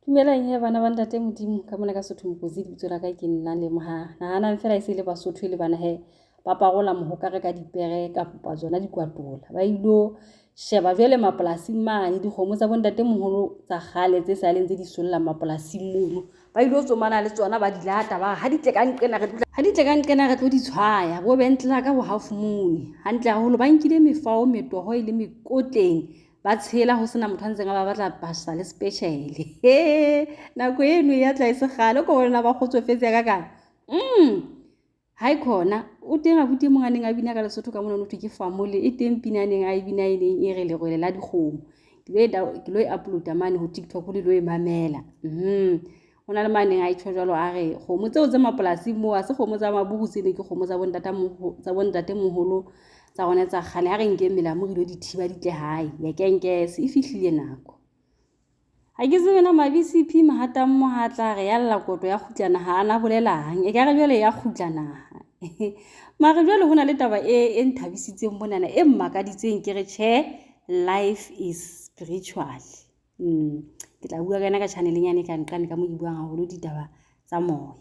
Dumelang he bana ba ntate Modimo ka mona ka Sotho Mosisili bitso la ka ke nna le moha nahana fela e se le Basotho le bana he ba parola mohokare ka dipere ka popa tsona dikwatola ba ilo sheba jwale mapolasing mane dikgomo tsa bontate moholo tsa khale tse sa leng tse di solla mapolasing mono ba ilo tsomana le tsona ba dilata ba ha di tle ka nqena re tlo di tshwaya bo bentla ka bo hafumune hantle haholo ba nkile mefao metoho ile mekotleng ba tshela ho sena motho a ntseng a ba batla pasa le special nako eno ya tla e se gale ko bona ba kgotsofetse ka kana hai khona o teng abuti mo nganeng a bina ka Lesotho ka mona no thwe ke famole e teng pinaneng a bina ile e re le rwele la dikgomo ke lo e uploada mane ho TikTok le lo e mamela hona le mane a itshwa jwalo a re kgomo tseo tse mapolasing mo a se kgomo tsa mabugu tsene ke kgomo tsa bontate moholo tsa gona tsa khale ha re nke mela mo re lo di thiba ditle hae ya kenkese e fihlile nako ha ke tsebe na mabisi phi Hatang mo hatla re yalla koto ya kgutlana ha ana bolelang e ka re jwale ya kgutlana mare jwale hona le taba e nthabisitseng monana e mmakaditseng ke re che life is spiritual ke tla bua ka yena ka channeleng yane ka nqane ka mo di buang haholo ditaba tsa moya.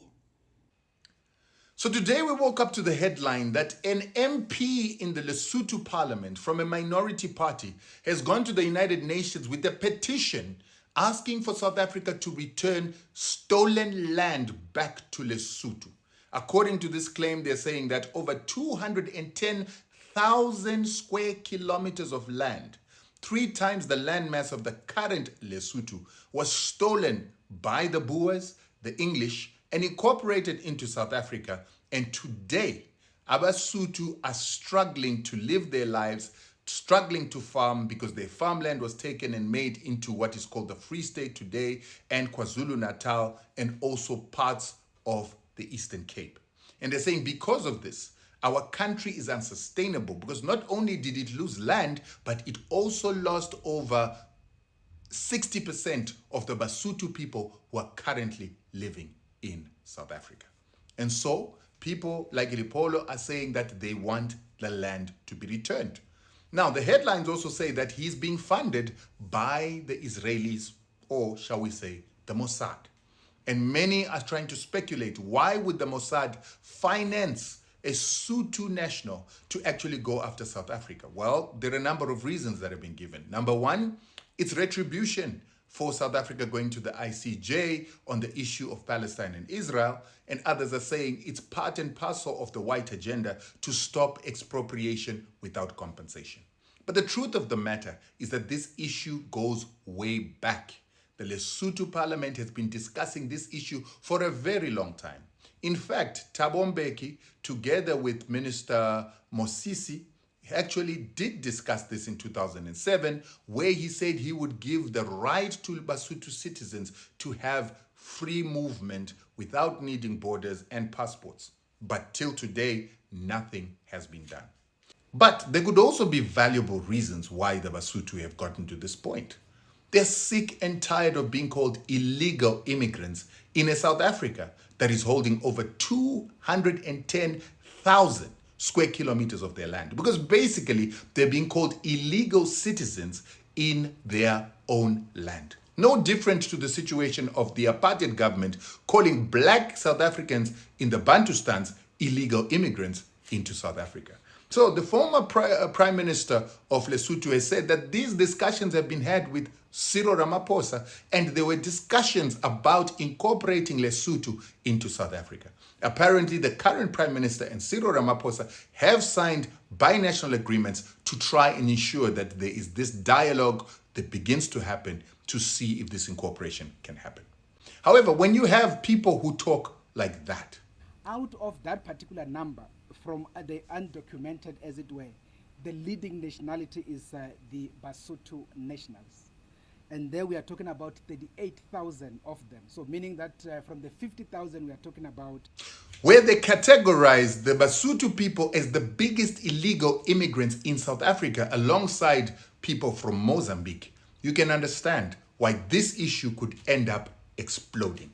So today we woke up to the headline that an MP in the Lesotho parliament from a minority party has gone to the United Nations with a petition asking for South Africa to return stolen land back to Lesotho. According to this claim, they're saying that over 210,000 square kilometers of land, 3 times the landmass of the current Lesotho, was stolen by the Boers, the English, and incorporated into South Africa. And today, Abasotho are struggling to live their lives, struggling to farm because their farmland was taken and made into what is called the Free State today and KwaZulu-Natal and also parts of the Eastern Cape. And they're saying because of this, our country is unsustainable because not only did it lose land, but it also lost over 60% of the Basotho people who are currently living in South Africa. And so people like Lipholo are saying that they want the land to be returned. Now, the headlines also say that he's being funded by the Israelis, or shall we say, the Mossad. And many are trying to speculate, why would the Mossad finance a Sotho national to actually go after South Africa? Well, there are a number of reasons that have been given. Number one, it's retribution for South Africa going to the ICJ on the issue of Palestine and Israel, and others are saying it's part and parcel of the white agenda to stop expropriation without compensation. But the truth of the matter is that this issue goes way back. The Lesotho Parliament has been discussing this issue for a very long time. In fact, Mbeki, together with Minister Mosisili, actually did discuss this in 2007, where he said he would give the right to Basotho citizens to have free movement without needing borders and passports. But till today, nothing has been done. But there could also be valuable reasons why the Basotho have gotten to this point. They're sick and tired of being called illegal immigrants in a South Africa that is holding over 210,000 square kilometers of their land. Because basically, they're being called illegal citizens in their own land. No different to the situation of the apartheid government calling black South Africans in the Bantustans illegal immigrants into South Africa. So the former Prime Minister of Lesotho has said that these discussions have been had with Cyril Ramaphosa, and there were discussions about incorporating Lesotho into South Africa. Apparently, the current Prime Minister and Cyril Ramaphosa have signed binational agreements to try and ensure that there is this dialogue that begins to happen to see if this incorporation can happen. However, when you have people who talk like that, out of that particular number, from the undocumented, as it were, the leading nationality is the Basotho nationals. And there we are talking about 38,000 of them. So meaning that from the 50,000 we are talking about, where they categorize the Basotho people as the biggest illegal immigrants in South Africa alongside people from Mozambique, you can understand why this issue could end up exploding.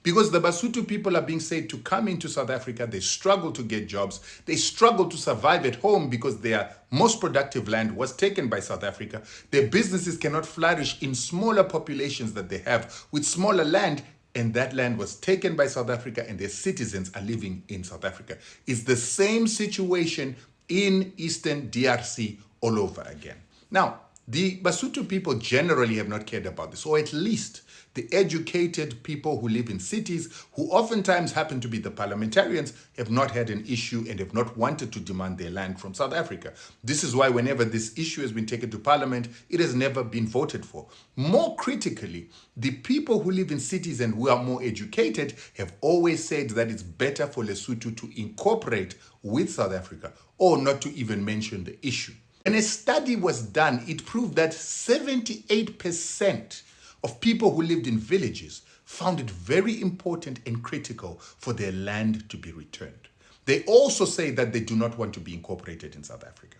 Because the Basotho people are being said to come into South Africa, they struggle to get jobs, they struggle to survive at home because their most productive land was taken by South Africa. Their businesses cannot flourish in smaller populations that they have with smaller land, and that land was taken by South Africa and their citizens are living in South Africa. It's the same situation in Eastern DRC all over again. Now, the Basotho people generally have not cared about this, or at least the educated people who live in cities, who oftentimes happen to be the parliamentarians, have not had an issue and have not wanted to demand their land from South Africa. This is why whenever this issue has been taken to parliament, it has never been voted for. More critically, the people who live in cities and who are more educated have always said that it's better for Lesotho to incorporate with South Africa or not to even mention the issue. And a study was done, it proved that 78% of people who lived in villages found it very important and critical for their land to be returned. They also say that they do not want to be incorporated in South Africa.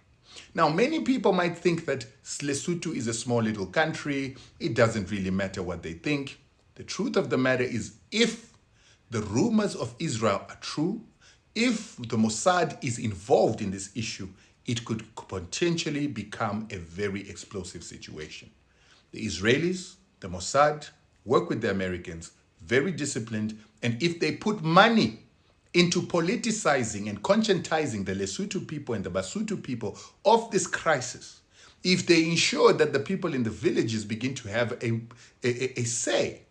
Now, many people might think that Lesotho is a small little country. It doesn't really matter what they think. The truth of the matter is, if the rumors of Israel are true, if the Mossad is involved in this issue, it could potentially become a very explosive situation. The Israelis, the Mossad, work with the Americans, very disciplined, and if they put money into politicizing and conscientizing the Lesotho people and the Basotho people of this crisis, if they ensure that the people in the villages begin to have a say,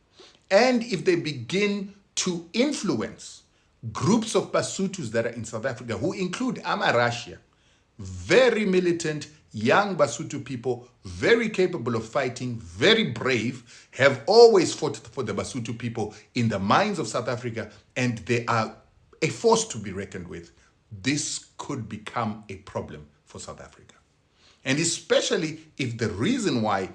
and if they begin to influence groups of Basothos that are in South Africa, who include Amarashia, very militant, young Basotho people, very capable of fighting, very brave, have always fought for the Basotho people in the minds of South Africa, and they are a force to be reckoned with. This could become a problem for South Africa. And especially if the reason why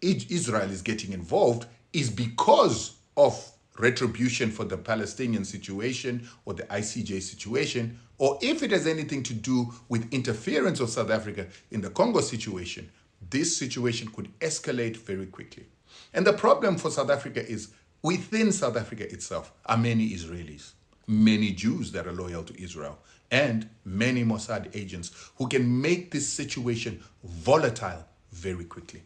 Israel is getting involved is because of retribution for the Palestinian situation or the ICJ situation, or if it has anything to do with interference of South Africa in the Congo situation, this situation could escalate very quickly. And the problem for South Africa is, within South Africa itself are many Israelis, many Jews that are loyal to Israel, and many Mossad agents who can make this situation volatile very quickly.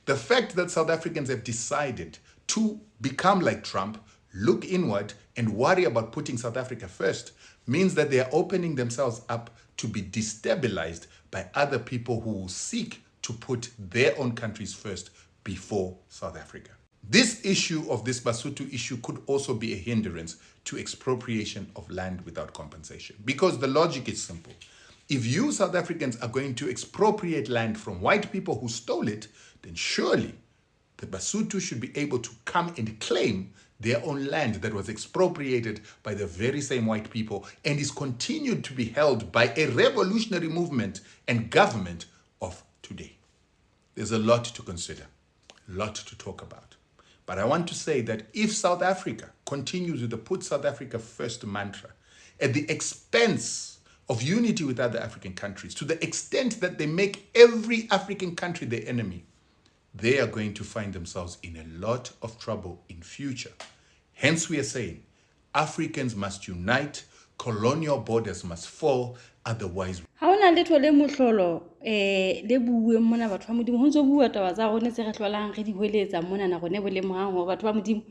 The fact that South Africans have decided to become like Trump, look inward, and worry about putting South Africa first means that they are opening themselves up to be destabilized by other people who will seek to put their own countries first before South Africa. This issue of this Basotho issue could also be a hindrance to expropriation of land without compensation, because the logic is simple. If you South Africans are going to expropriate land from white people who stole it, then surely the Basotho should be able to come and claim their own land that was expropriated by the very same white people and is continued to be held by a revolutionary movement and government of today. There's a lot to consider, a lot to talk about. But I want to say that if South Africa continues with the put South Africa first mantra at the expense of unity with other African countries, to the extent that they make every African country their enemy, they are going to find themselves in a lot of trouble in future. Hence we are saying, Africans must unite, colonial borders must fall, otherwise. Ha ona letho le mohlolo le buwe mona batho ba modimo ho ntso bua taba tsa rone tse re hlolang re di hweletsa mona na rone bo le mohang ho batho ba modimo.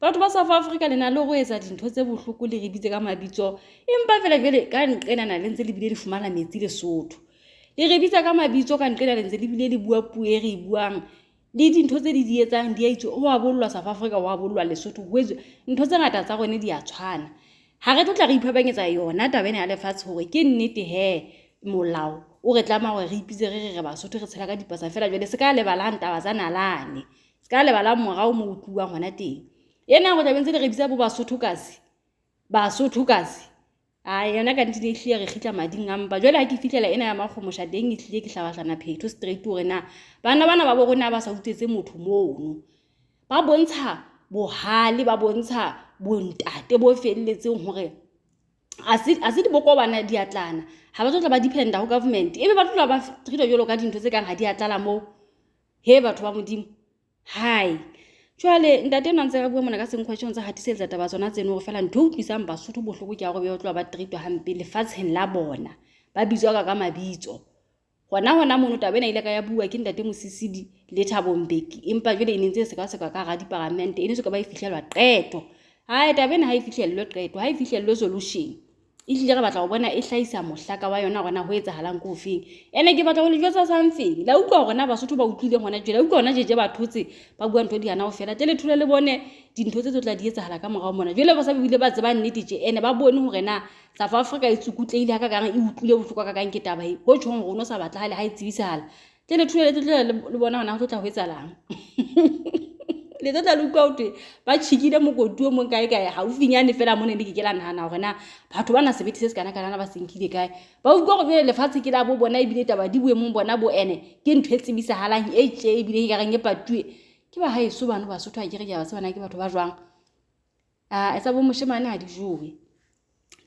Batho ba South Africa le na le go etsa dintho tse bohloko le re bitse ka mabitso empa fela jwale ka nqena na le ntse le bile le fumana metsi Lesotho le re bitsa ka mabitso ka nqena le ntse le bile le bua puo e re buang le dintho tse di etsang di a itse o a bollwa South Africa o a bollwa Lesotho ho etswe ntho tse ngata tsa rone di a tshwana. Ha re tla re iphapanyetsa yona tabene ya lefatshe hore ke nnete he molao o re tlama hore re ipitse re Basotho re tshela ka dipasa fela jwale se ka lebala ntaba tsa nalane se ka lebala morao mo utluwang hona teng yena go tabeng tse re bitsa bo Basotho kasi yona ka ntile ehlile re khitla mading ampa jwale ha ke fitlela ena ya makgomosha teng ehlile ke hlabahlana phetho straight hore na bana ba bo rona ba sa utsetse motho mono ba bontsha bohale ba bontsha bontate bo felletseng hore a se di boko bana di atlana ha ba tla ba dependa ho government ebe ba tla ba treat jolo ka dintho tse kang ha di atlala mo he batho ba modimo hai Jwale ntate nna ntse re bua mona ka seng question tsa hatisetsa taba tsona tseno go fela ntho utlwisang Basotho bohloko ke ya go be o tloa ba treatwa hampe lefatsheng la bona ba bitswa ka mabitso hona mono taba ena ile ka ya bua ke ntate Mosisili le Thabo Mbeki empa jwale e ntse se ka ga diparamente e ne se ka ba e fihlelwa qeto ha taba ena ha e fihlellwe qeto ha e fihlellwe solution e tlile re batla go bona e hlahisa mohlaka wa yona gona ho etsahalang go feng ene ke batla go le jwetsa something la utlwa gore na Basotho ba utlwile gona jela utlwa gona jeje ba thotse ba bua ntho di ana go fela tele thule le bone dintho tse tla di etsahala ka morao mona jele ba sa bile ba tseba nnete je ene ba bone hore na South Africa e tsukutleile ha ka gang e utlwile bohloko ka gang ke taba e go tshong go no sa batla hale ha e tsibisahala tele thule le bona hona go tla ho etsahalang le tla lukwa utlwe ba tshikile mokoti o mong kae ha o finyane fela mone le ke ke la nahana hore na batho bana sebete se kana kana ba senkile kae ba utlwa go be lefatshe ke la bo bona ebile taba di bue mong bona bo ene ke ntho e tsibisahalang e tje ebile e ka reng e patue ke ba haeso bana Basotho a ke re ke ba tsebana ke batho ba jwang etsa bo moshemane ha di jowe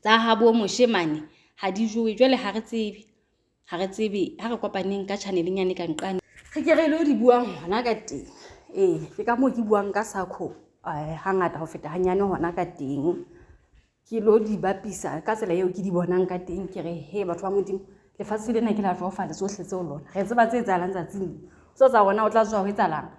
tsa ha bo moshemane ha di jowe jwale ha re tsebe ha re kopaneng ka channel nyane ka nqane re ke re lo di buang hona ka teng ke ka mo ke buang ka sakho hangata ho feta hanyane hona ka teng ke lo di bapisa ka tsela eo ke di bonang ka teng ke re he batho ba modimo lefatshe lena ke la tloafala tsohle tseo lona re tseba tse etsahalang tsatsing so tsa bona o tla tswa ho etsahalang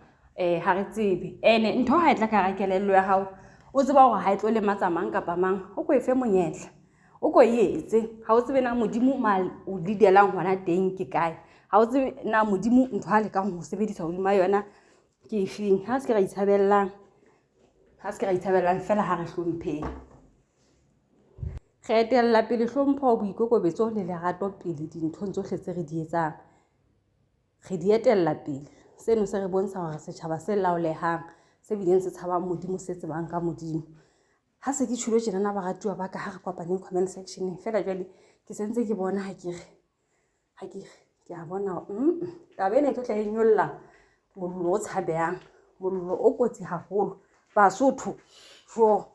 ha re tsebe ene ntho ha e tla ka ra kelello ya hao o tseba hore ha e tlo le matsamang kapa mang o ko efe monyetla o ko etse ha o tsebe na modimo mal o lidelang hona teng ke kae ha o tsebe na modimo ntho ha le ka ho sebedisa ho dima yona ke feng ha se ke ra itshabellang fela ha re hlompheng re etella pele hlompho boikokobetso le lerato pele dinthong tsohle tse re di etsang re di etella pele seno se re bontsha hore setjhaba se laolehang se bileng se tshabang modimo se tsebang ka modimo ha se ke tshilo tjena na ba ratuwa ba ka ha re kopaneng comment section fela jwale ke sentse ke bona ha ke ke a bona taba ena e tlo tla e nyolla mollo o tshabehang mollo o kotsi haholo Basotho jo